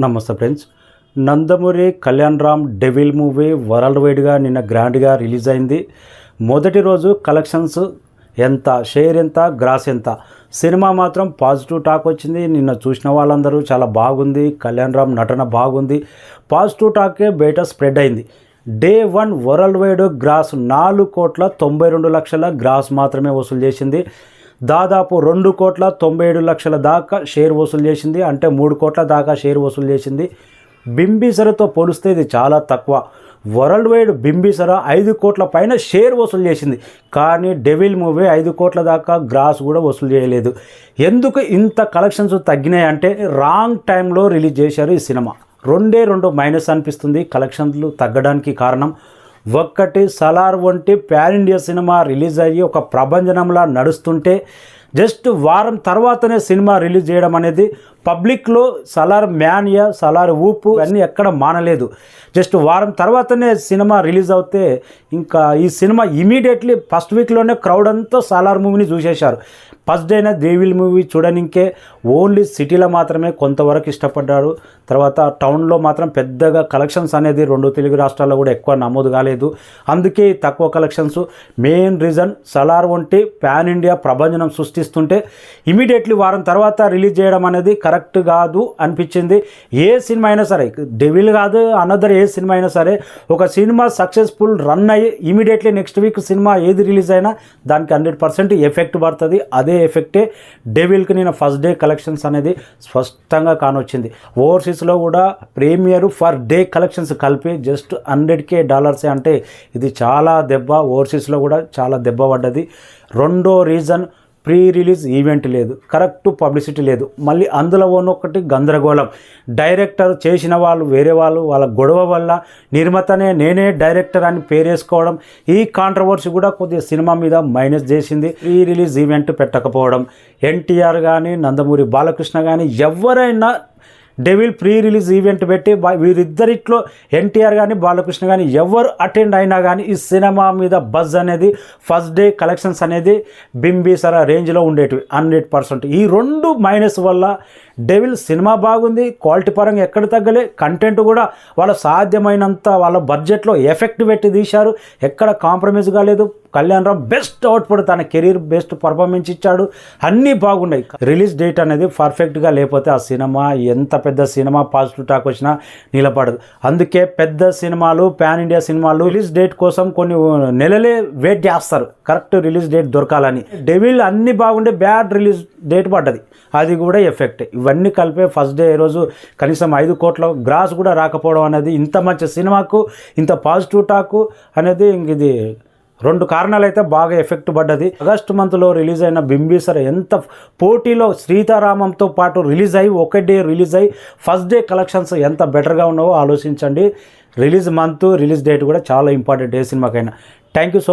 నమస్తే friends. Nandamuri Kalyan Ram devil movie world వైడ్గా నిన్న గ్రాండ్గా రిలీజ్ అయింది. మొదటి రోజు కలెక్షన్స్ ఎంత, షేర్ ఎంత, గ్రాస్ ఎంత, సినిమా మాత్రం పాజిటివ్ టాక్ వచ్చింది. నిన్న చూసిన వాళ్ళందరూ చాలా బాగుంది, కళ్యాణ్ రామ్ నటన బాగుంది, పాజిటివ్ టాకే బయట స్ప్రెడ్ అయింది. Day 1 world wide gross 4,92,00,000 gross మాత్రమే వసూలు చేసింది. దాదాపు 2,97,00,000 దాకా షేర్ వసూలు చేసింది. అంటే 3 కోట్ల దాకా షేర్ వసూలు చేసింది. బింబిసరతో పోలిస్తే ఇది చాలా తక్కువ. వరల్డ్ వైడ్ బింబిసర 5 కోట్ల పైన షేర్ వసూలు చేసింది. కానీ డెవిల్ మూవీ 5 కోట్ల దాకా గ్రాస్ కూడా వసూలు చేయలేదు. ఎందుకు ఇంత కలెక్షన్స్ తగ్గినాయి అంటే రాంగ్ టైంలో రిలీజ్ చేశారు ఈ సినిమా. 2 మైనస్ అనిపిస్తుంది కలెక్షన్లు తగ్గడానికి కారణం. ఒక్కటి, సలార్ వంటి ప్యాన్ ఇండియా సినిమా రిలీజ్ అయ్యి ఒక ప్రభంజనంలా నడుస్తుంటే జస్ట్ వారం తర్వాతనే సినిమా రిలీజ్ చేయడం అనేది పబ్లిక్లో సలార్ మ్యానియా, సలార్ ఊపు అన్నీ ఎక్కడ మానలేదు. జస్ట్ వారం తర్వాతనే సినిమా రిలీజ్ అవుతే ఇంకా ఈ సినిమా ఇమీడియట్లీ ఫస్ట్ వీక్లోనే క్రౌడ్ అంతా సలార్ మూవీని చూసేశారు. ఫస్ట్ డేనే డెవిల్ మూవీ చూడనికే ఓన్లీ సిటీలో మాత్రమే కొంతవరకు ఇష్టపడ్డారు. తర్వాత టౌన్లో మాత్రం పెద్దగా కలెక్షన్స్ అనేది 2 తెలుగు రాష్ట్రాల్లో కూడా ఎక్కువ నమోదు కాలేదు. అందుకే తక్కువ కలెక్షన్స్. మెయిన్ రీజన్ సలార్ వంటి ప్యాన్ ఇండియా ప్రభంజనం సృష్టిస్తుంటే ఇమీడియట్లీ వారం తర్వాత రిలీజ్ చేయడం అనేది కరెక్ట్ కాదు అనిపించింది. ఏ సినిమా అయినా సరే, డెవిల్ కాదు అనదర్ ఏ సినిమా అయినా సరే, ఒక సినిమా సక్సెస్ఫుల్ రన్ అయ్యి ఇమీడియట్లీ నెక్స్ట్ వీక్ సినిమా ఏది రిలీజ్ అయినా దానికి 100% ఎఫెక్ట్ పడుతుంది. అదే ఎఫెక్టే డెవిల్కి నేను ఫస్ట్ డే కలెక్షన్స్ అనేది స్పష్టంగా కానొచ్చింది. ఓవర్సీస్లో కూడా ప్రీమియర్ ఫర్ డే కలెక్షన్స్ కలిపి జస్ట్ $100K అంటే ఇది చాలా దెబ్బ. ఓవర్సీస్లో కూడా చాలా దెబ్బ పడ్డది. రెండో రీజన్, ప్రీ రిలీజ్ ఈవెంట్ లేదు, కరెక్ట్ పబ్లిసిటీ లేదు. మళ్ళీ అందులో ఒకటి గందరగోళం. డైరెక్టర్ చేసిన వాళ్ళు వేరే వాళ్ళు, వాళ్ళ గొడవ వల్ల నిర్మాతనే నేనే డైరెక్టర్ అని పేరేసుకోవడం, ఈ కాంట్రవర్సీ కూడా కొద్దిగా సినిమా మీద మైనస్ చేసింది. ప్రీ రిలీజ్ ఈవెంట్ పెట్టకపోవడం. ఎన్టీఆర్ కానీ, నందమూరి బాలకృష్ణ కానీ ఎవరైనా డెవిల్ ప్రీ రిలీజ్ ఈవెంట్ పెట్టి వీరిద్దరిట్లో ఎన్టీఆర్ కానీ, బాలకృష్ణ కానీ ఎవరు అటెండ్ అయినా కానీ ఈ సినిమా మీద బజ్ అనేది, ఫస్ట్ డే కలెక్షన్స్ అనేది బింబిసర రేంజ్లో ఉండేటివి 100%. ఈ 2 మైనస్ వల్ల డెవిల్ సినిమా బాగుంది, క్వాలిటీ పరంగా ఎక్కడ తగ్గలే, కంటెంట్ కూడా వాళ్ళ సాధ్యమైనంత వాళ్ళ బడ్జెట్లో ఎఫెక్ట్ పెట్టి తీశారు, ఎక్కడ కాంప్రమైజ్ కాలేదు. కళ్యాణ్ రామ్ బెస్ట్ అవుట్పుట్, తన కెరీర్ బెస్ట్ పర్ఫార్మెన్స్ ఇచ్చాడు, అన్నీ బాగున్నాయి. రిలీజ్ డేట్ అనేది పర్ఫెక్ట్గా లేకపోతే ఆ సినిమా ఎంత పెద్ద సినిమా పాజిటివ్ టాక్ వచ్చినా నిలబడదు. అందుకే పెద్ద సినిమాలు, ప్యాన్ ఇండియా సినిమాలు రిలీజ్ డేట్ కోసం కొన్ని నెలలే వెయిట్ చేస్తారు కరెక్ట్ రిలీజ్ డేట్ దొరకాలని. డెవిల్ అన్నీ బాగుండే బ్యాడ్ రిలీజ్ డేట్ పడ్డది, అది కూడా ఎఫెక్ట్. ఇవన్నీ కలిపే ఫస్ట్ డే రోజు కనీసం 5 కోట్ల గ్రాస్ కూడా రాకపోవడం అనేది, ఇంత మంచి సినిమాకు ఇంత పాజిటివ్ టాకు అనేది ఇది 2 కారణాలు అయితే బాగా ఎఫెక్ట్ పడ్డది. ఆగస్టు మంత్లో రిలీజ్ అయిన బింబిసర ఎంత పోటీలో సీతారామంతో పాటు రిలీజ్ అయ్యి ఒకే డే రిలీజ్ అయ్యి ఫస్ట్ డే కలెక్షన్స్ ఎంత బెటర్గా ఉన్నావో ఆలోచించండి. రిలీజ్ మంత్, రిలీజ్ డేట్ కూడా చాలా ఇంపార్టెంట్ ఏ సినిమాకైనా. Thank you so much.